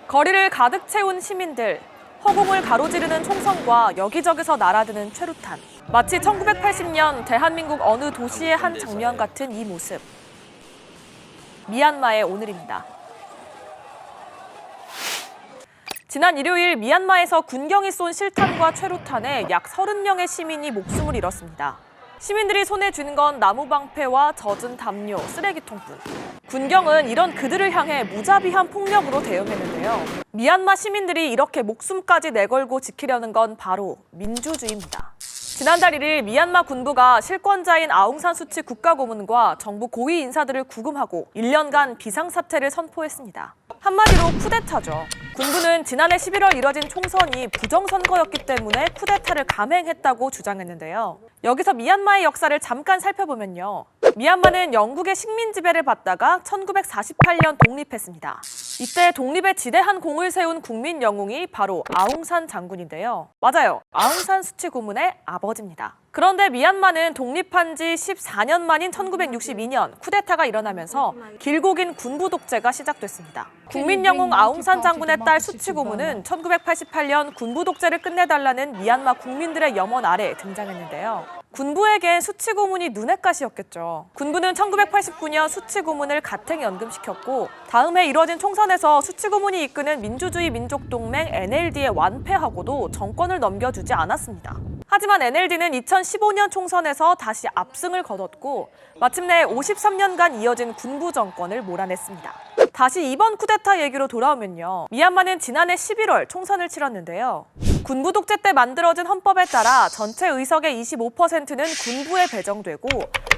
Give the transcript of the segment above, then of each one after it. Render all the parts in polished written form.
거리를 가득 채운 시민들, 허공을 가로지르는 총성과 여기저기서 날아드는 최루탄. 마치 1980년 대한민국 어느 도시의 한 장면 같은 이 모습. 미얀마의 오늘입니다. 지난 일요일 미얀마에서 군경이 쏜 실탄과 최루탄에 약 30명의 시민이 목숨을 잃었습니다. 시민들이 손에 쥔 건 나무 방패와 젖은 담요, 쓰레기통뿐. 군경은 이런 그들을 향해 무자비한 폭력으로 대응했는데요. 미얀마 시민들이 이렇게 목숨까지 내걸고 지키려는 건 바로 민주주의입니다. 지난달 1일 미얀마 군부가 실권자인 아웅산 수치 국가고문과 정부 고위 인사들을 구금하고 1년간 비상사태를 선포했습니다. 한마디로 쿠데타죠. 군부는 지난해 11월 이뤄진 총선이 부정선거였기 때문에 쿠데타를 감행했다고 주장했는데요. 여기서 미얀마의 역사를 잠깐 살펴보면요. 미얀마는 영국의 식민 지배를 받다가 1948년 독립했습니다. 이때 독립에 지대한 공을 세운 국민 영웅이 바로 아웅산 장군인데요. 맞아요. 아웅산 수치 고문의 아버지입니다. 그런데 미얀마는 독립한 지 14년 만인 1962년 쿠데타가 일어나면서 길고 긴 군부 독재가 시작됐습니다. 국민 영웅 아웅산 장군의 딸 수치 고문은 1988년 군부 독재를 끝내달라는 미얀마 국민들의 염원 아래 등장했는데요. 군부에겐 수치 고문이 눈엣 가시였겠죠. 군부는 1989년 수치 고문을 가택 연금시켰고 다음 해 이뤄진 총선에서 수치 고문이 이끄는 민주주의 민족동맹 NLD에 완패하고도 정권을 넘겨주지 않았습니다. 하지만 NLD는 2015년 총선에서 다시 압승을 거뒀고 마침내 53년간 이어진 군부 정권을 몰아냈습니다. 다시 이번 쿠데타 얘기로 돌아오면요. 미얀마는 지난해 11월 총선을 치렀는데요. 군부 독재 때 만들어진 헌법에 따라 전체 의석의 25%는 군부에 배정되고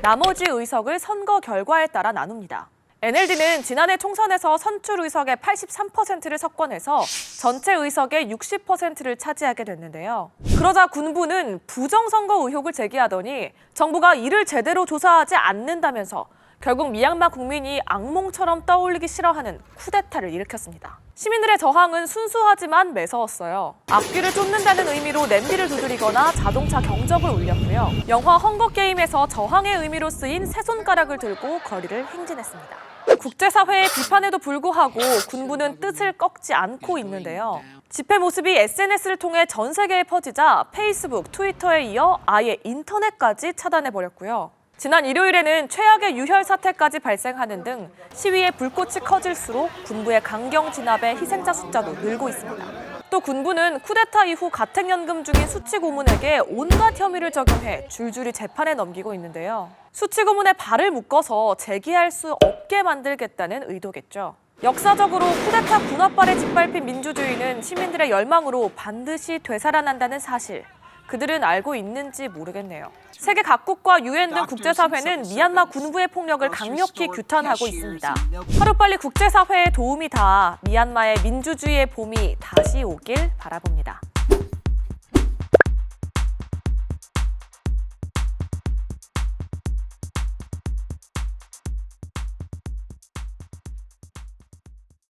나머지 의석을 선거 결과에 따라 나눕니다. NLD는 지난해 총선에서 선출 의석의 83%를 석권해서 전체 의석의 60%를 차지하게 됐는데요. 그러자 군부는 부정선거 의혹을 제기하더니 정부가 이를 제대로 조사하지 않는다면서 결국 미얀마 국민이 악몽처럼 떠올리기 싫어하는 쿠데타를 일으켰습니다. 시민들의 저항은 순수하지만 매서웠어요. 앞길을 쫓는다는 의미로 냄비를 두드리거나 자동차 경적을 울렸고요. 영화 헝거게임에서 저항의 의미로 쓰인 세 손가락을 들고 거리를 행진했습니다. 국제사회의 비판에도 불구하고 군부는 뜻을 꺾지 않고 있는데요. 집회 모습이 SNS를 통해 전 세계에 퍼지자 페이스북, 트위터에 이어 아예 인터넷까지 차단해버렸고요. 지난 일요일에는 최악의 유혈 사태까지 발생하는 등 시위의 불꽃이 커질수록 군부의 강경 진압에 희생자 숫자도 늘고 있습니다. 또 군부는 쿠데타 이후 가택연금 중인 수치 고문에게 온갖 혐의를 적용해 줄줄이 재판에 넘기고 있는데요. 수치 고문의 발을 묶어서 재기할 수 없게 만들겠다는 의도겠죠. 역사적으로 쿠데타 군합발에 짓밟힌 민주주의는 시민들의 열망으로 반드시 되살아난다는 사실. 그들은 알고 있는지 모르겠네요. 세계 각국과 UN 등 국제사회는 미얀마 군부의 폭력을 강력히 규탄하고 있습니다. 하루빨리 국제사회의 도움이 닿아 미얀마의 민주주의의 봄이 다시 오길 바라봅니다.